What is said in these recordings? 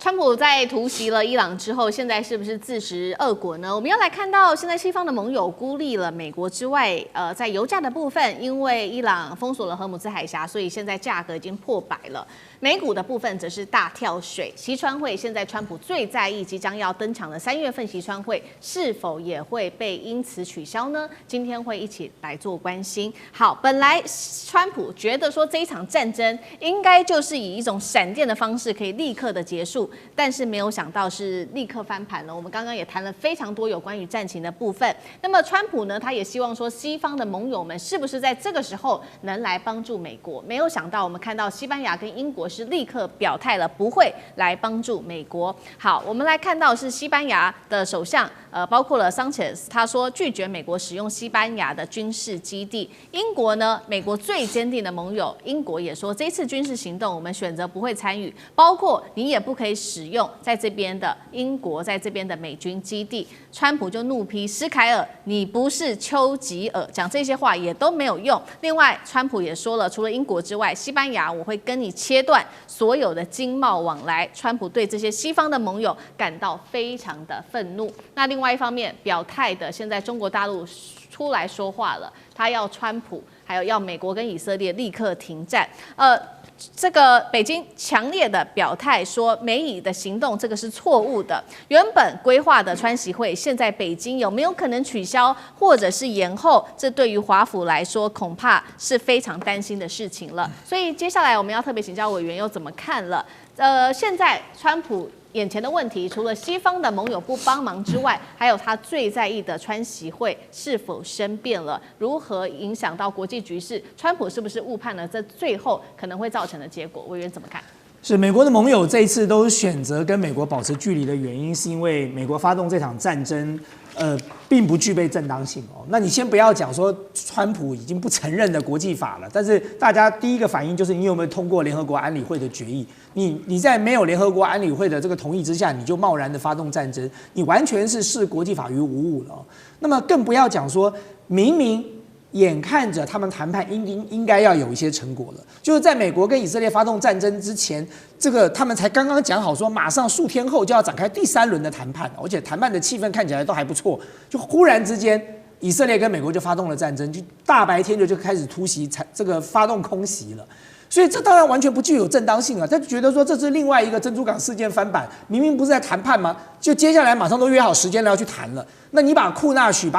川普在突襲了伊朗之後，現在是不是自食惡果呢？我們要來看到，現在西方的盟友孤立了美國之外，在油價的部分，因為伊朗封鎖了荷姆茲海峽，所以現在價格已經破100了。美股的部分則是大跳水。習川會現在川普最在意即將要登場的3月份習川會是否也會被因此取消呢？今天會一起來做關心。好，本來川普覺得說這一場戰爭應該就是以一種閃電的方式可以立刻的結束。但是沒有想到是立刻翻盤了。我們剛剛也談了非常多有關於戰情的部分。那麼川普呢，他也希望說西方的盟友們是不是在這個時候能來幫助美國？沒有想到我們看到西班牙跟英國是立刻表態了，不會來幫助美國。好，我們來看到是西班牙的首相，包括了桑切斯，他說拒絕美國使用西班牙的軍事基地。英國呢，美國最堅定的盟友，英國也說這次軍事行動我們選擇不會參與，包括你也不可以使用在這邊的英國在這邊的美軍基地。川普就怒批施凱爾，你不是丘吉爾，講這些話也都沒有用。另外，川普也說了，除了英國之外，西班牙我會跟你切斷所有的經貿往來。川普對這些西方的盟友感到非常的憤怒。那另外一方面，表態的現在中國大陸出來說話了，他要川普還有要美國跟以色列立刻停戰。這個北京強烈的表態說，美以的行動這個是錯誤的。原本規劃的川習會，現在北京有沒有可能取消或者是延後？這對於華府來說，恐怕是非常擔心的事情了。所以接下來我們要特別請教委員又怎麼看了？現在川普眼前的問題，除了西方的盟友不幫忙之外，還有他最在意的川習會是否生變了，如何影響到國際局勢？川普是不是誤判了這最後可能會造成的結果？委員怎麼看？是美國的盟友這一次都選擇跟美國保持距離的原因，是因為美國發動這場戰爭，並不具備正當性哦。那你先不要講說川普已經不承認的國際法了，但是大家第一個反應就是你有沒有通過聯合國安理會的決議？你在沒有聯合國安理會的這個同意之下，你就貿然的發動戰爭，你完全是視國際法於無物了哦。那麼更不要講說明明眼看着他們談判應該要有一些成果了，就是在美國跟以色列發動戰爭之前，這個他們才剛剛講好說，馬上數天後就要展開第3輪的談判，而且談判的氣氛看起來都還不錯，就忽然之間，以色列跟美國就發動了戰爭，就大白天就開始突襲，這個發動空襲了。所以這當然完全不具有正當性啊！他就覺得說這是另外一個珍珠港事件翻版，明明不是在談判嗎？就接下來馬上都約好時間了要去談了。那你把庫納許，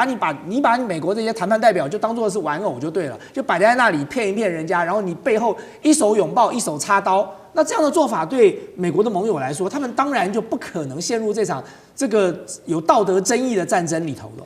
你把美國這些談判代表就當作是玩偶就對了，就擺在那裡騙一騙人家，然後你背後一手擁抱一手插刀。那這樣的做法對美國的盟友來說，他們當然就不可能陷入這場這個有道德爭議的戰爭裡頭了。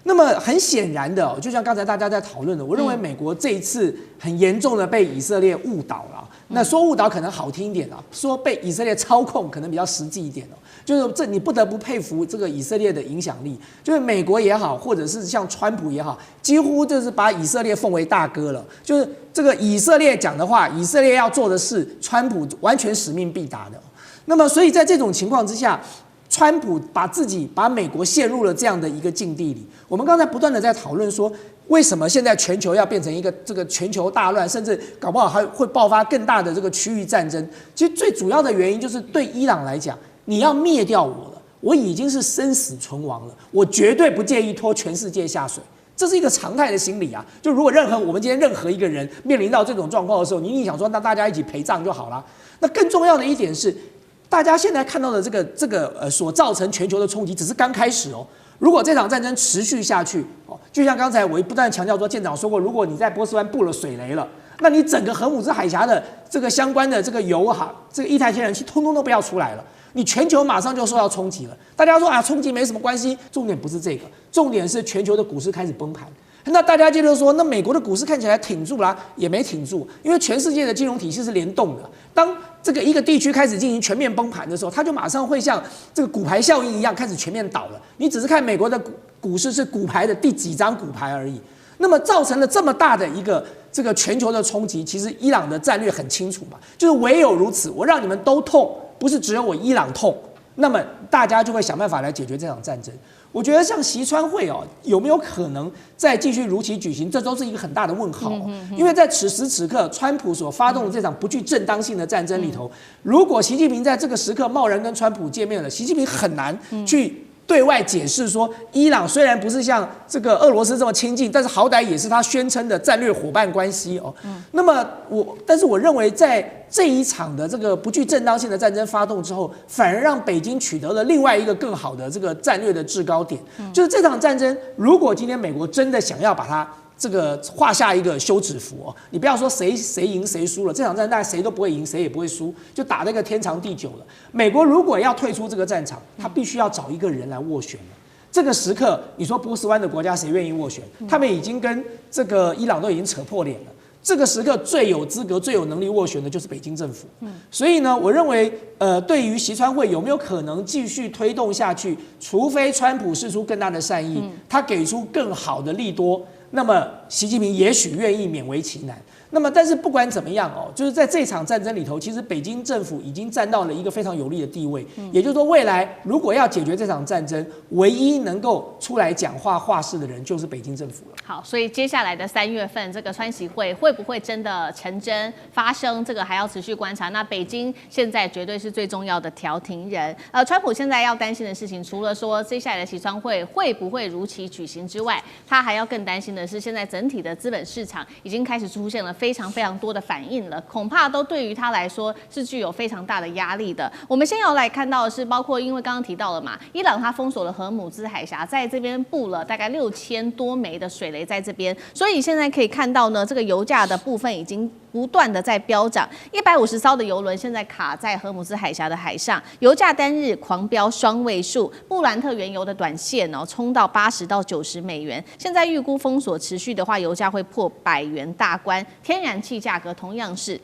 那麼很顯然的，就像剛才大家在討論的，我認為美國這一次很嚴重的被以色列誤導了。那說誤導可能好聽一點啊，說被以色列操控可能比較實際一點哦。就是這你不得不佩服這個以色列的影響力，就是美國也好，或者是像川普也好，幾乎就是把以色列奉為大哥了。就是這個以色列講的話，以色列要做的事，川普完全使命必達的。那麼，所以在這種情況之下，川普把美國陷入了這樣的一個境地裡。我們剛才不斷的在討論說，為什麼現在全球要變成一個這個全球大亂，甚至搞不好還會爆發更大的這個區域戰爭？其實最主要的原因就是對伊朗來講，你要滅掉我了，我已經是生死存亡了，我絕對不介意拖全世界下水。這是一個常態的心理啊！就如果我們今天任何一個人面臨到這種狀況的時候，你一定想說，那大家一起陪葬就好了。那更重要的一點是，大家現在看到的這個所造成全球的衝擊只是剛開始哦。如果這場戰爭持續下去哦，就像剛才我不斷強調說，艦長說過，如果你在波斯灣布了水雷了，那你整個荷姆茲海峽的這個相關的這個油哈，這個液態天然氣通通都不要出來了，你全球馬上就受到衝擊了。大家說啊，衝擊沒什麼關係，重點不是這個，重點是全球的股市開始崩盤。那大家接着說，那美國的股市看起來挺住啦，也沒挺住，因為全世界的金融體系是聯動的。當這個一個地區開始進行全面崩盤的時候，它就馬上會像這個骨牌效應一樣開始全面倒了。你只是看美國的股市是骨牌的第幾張骨牌而已。那麼造成了這麼大的一個這個全球的衝擊，其實伊朗的戰略很清楚嘛，就是唯有如此，我讓你們都痛，不是只有我伊朗痛。那麼大家就會想辦法來解決這場戰爭。我覺得像習川會有沒有可能再繼續如期舉行，這都是一個很大的問號。因為在此時此刻，川普所發動的這場不具正當性的戰爭裡頭，如果習近平在這個時刻貿然跟川普見面了，習近平很難去對外解釋說，伊朗雖然不是像這個俄羅斯這麼親近，但是好歹也是他宣稱的戰略夥伴關係哦。那麼但是我認為在這一場的這個不具正當性的戰爭發動之後，反而讓北京取得了另外一個更好的這個戰略的制高點，就是這場戰爭，如果今天美國真的想要把它這個畫下一個休止符哦，你不要說誰贏誰輸了，這場戰爭大概誰都不會贏，誰也不會輸，就打那個天長地久了。美國如果要退出這個戰場，他必須要找一個人來斡旋了。這個時刻，你說波斯灣的國家誰願意斡旋？他們已經跟這個伊朗都已經扯破臉了。這個時刻最有資格、最有能力斡旋的就是北京政府。所以呢，我認為，對於習川會有沒有可能繼續推動下去，除非川普釋出更大的善意，他給出更好的利多，那麼習近平也許願意勉為其難。那麼，但是不管怎麼樣就是在這場戰爭裡頭，其實北京政府已經站到了一個非常有利的地位。也就是說，未來如果要解決這場戰爭，唯一能夠出來講話話事的人就是北京政府了。好，所以接下來的3月份，這個川習會會不會真的成真發生，這個還要持續觀察。那北京現在絕對是最重要的調停人。川普現在要擔心的事情，除了說接下來的習川會會不會如期舉行之外，他還要更擔心的是，現在整體的資本市場已經開始出現了非常多的反應了，恐怕都對於他來說是具有非常大的壓力的。我們先要來看到的是，包括因為剛剛提到了嘛，伊朗它封鎖了荷姆茲海峽，在這邊布了大概6000多枚的水雷在這邊，所以現在可以看到呢，這個油價的部分已經不斷的在飆漲，150艘的油輪現在卡在荷姆茲海峽的海上，油價單日狂飆雙位數，布蘭特原油的短線衝到80到90美元，現在預估封鎖持續的話，油價會破100元大關，天然氣價格同樣是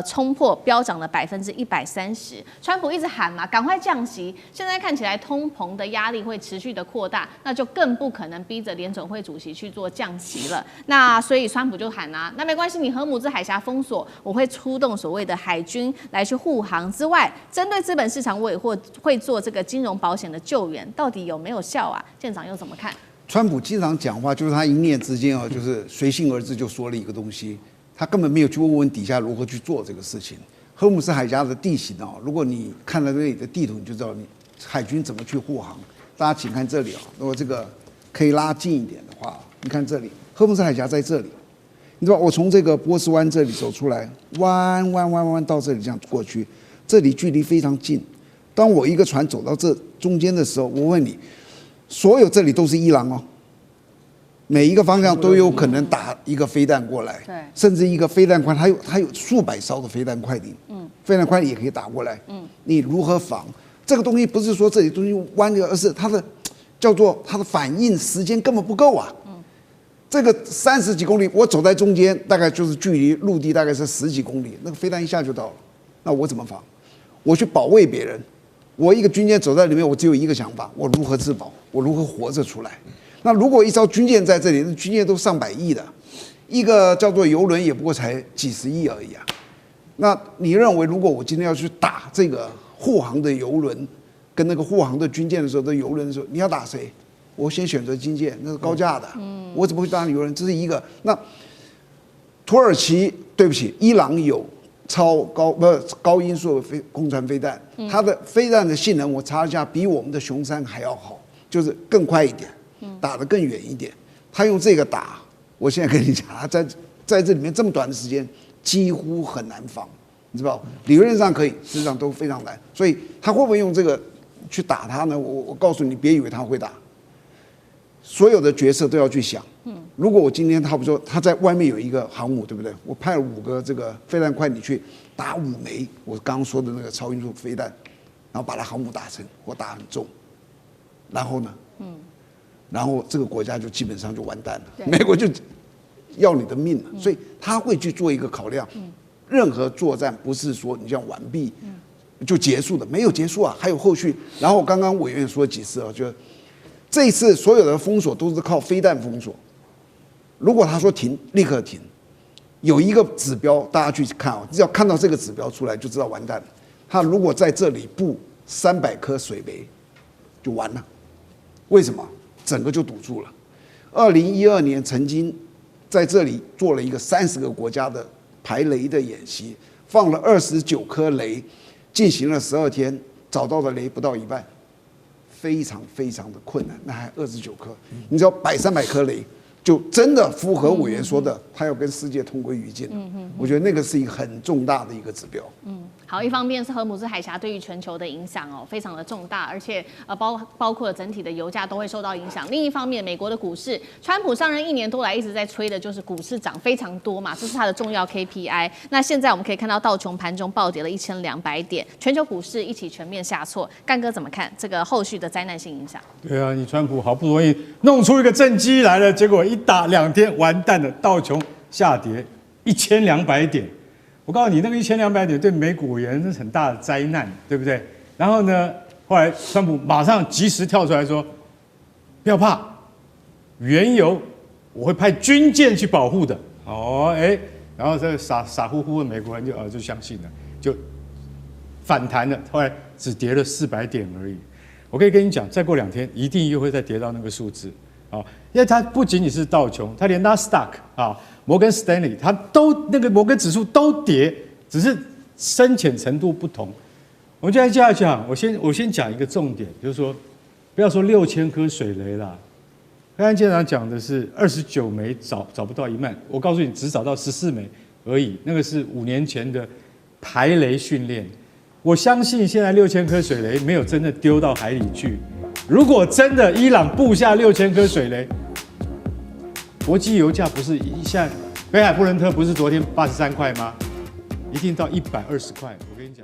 衝破飆漲了130%。川普一直喊嘛，趕快降息，現在看起來通膨的壓力會持續的擴大，那就更不可能逼着聯準會主席去做降息了。那所以川普就喊啊，那沒關係，你荷姆茲海峽封鎖，我會出動所謂的海軍來去護航之外，針對資本市場，我也會做這個金融保險的救援，到底有沒有效啊？艦長又怎麼看？川普經常講話，就是他一念之間就是隨性而至就說了一個東西，他根本沒有去問問底下如何去做這個事情。荷姆斯海峽的地形如果你看了這裡的地圖，你就知道你海軍怎麼去護航。大家請看這裡如果這個可以拉近一點的話，你看這裡，荷姆斯海峽在這裡。你知道我從這個波斯灣這裡走出來，彎到這裡這樣過去，這裡距離非常近。當我一個船走到這中間的時候，我問你，所有這裡都是伊朗每一個方向都有可能打一個飛彈過來，甚至一個飛彈快，它有數百艘的飛彈快艇，飛彈快艇也可以打過來，你如何防？這個東西不是說這裡東西彎的，而是它的叫做它的反應時間根本不夠啊。這個30幾公裡，我走在中間，大概就是距離陸地大概是10幾公里，那個飛彈一下就到了，那我怎麼防？我去保衛別人，我一個軍艦走在裡面，我只有一個想法，我如何自保，我如何活着出來。那如果一艘軍艦在這裡，那軍艦都上百億的，一個叫做油輪也不過才幾十億而已啊。那你認為，如果我今天要去打這個護航的油輪，跟那個護航的軍艦的時候，這油輪的時候，你要打誰？我先選擇軍艦，那是高價的，我怎麼會打油輪？這是一個。那土耳其，對不起，伊朗有高音速空傳飛彈，它的飛彈的性能我查了一下，比我們的雄三還要好，就是更快一點，打得更遠一點。他用這個打，我現在跟你講，他在這裡面這麼短的時間，幾乎很難防，你知道？理論上可以，實際上都非常難。所以他會不會用這個去打他呢？我告訴你，別以為他會打。所有的角色都要去想。如果我今天他不說他在外面有一個航母，对不對？我派了5個這個飛彈快艇去打5枚我剛剛說的那個超音速飛彈，然後把它航母打沉或打很重，然後呢？然後這個國家就基本上就完蛋了，美國就要你的命了。所以他會去做一個考量。任何作戰不是說你這樣完畢就結束的，沒有結束啊，還有後續。然後剛剛委員說幾次就。這一次所有的封鎖都是靠飛彈封鎖。如果他說停，立刻停。有一個指標，大家去看只要看到這個指標出來，就知道完蛋了。他如果在這裡布300顆水雷就完了。為什麼？整個就堵住了。2012年曾經在這裡做了一個30個國家的排雷的演習，放了29顆雷，進行了12天，找到的雷不到一半，非常非常的困難。那還29顆，你只要擺300顆雷，就真的符合委員說的，他要跟世界同歸於盡。我覺得那個是一個很重大的一個指標。好，一方面是荷姆斯海峽對於全球的影響非常的重大，而且包括了整體的油價都會受到影響。另一方面，美國的股市，川普上任1年多來一直在吹的就是股市漲非常多嘛，這是他的重要 KPI。那現在我們可以看到道瓊盤中暴跌了1200點，全球股市一起全面下挫。幹哥怎麼看這個後續的災難性影響？對啊，你川普好不容易弄出一個政績來了，結果一打2天完蛋了，道瓊下跌1200點。我告訴你，那個1200點對美股而言是很大的災難，對不對？然後呢，後來川普馬上及時跳出來說：“不要怕，原油我會派軍艦去保護的。”然後這個傻乎乎的美國人就相信了，就反彈了。後來只跌了400點而已。我可以跟你講，再過2天一定又會再跌到那個數字啊，因為它不僅僅是道瓊，它連納斯達克啊。摩根士丹利，它都那個摩根指數都跌，只是深淺程度不同。我们就来這樣講，我先講一個重點，就是說，不要說6000顆水雷啦，剛才艦長講的是29枚找不到1萬，我告訴你，只找到14枚而已，那個是5年前的排雷訓練。我相信現在6000顆水雷沒有真的丟到海裡去。如果真的伊朗布下6000顆水雷，國際油價不是現在北海布倫特不是昨天83塊嗎？一定到120塊。我跟你講。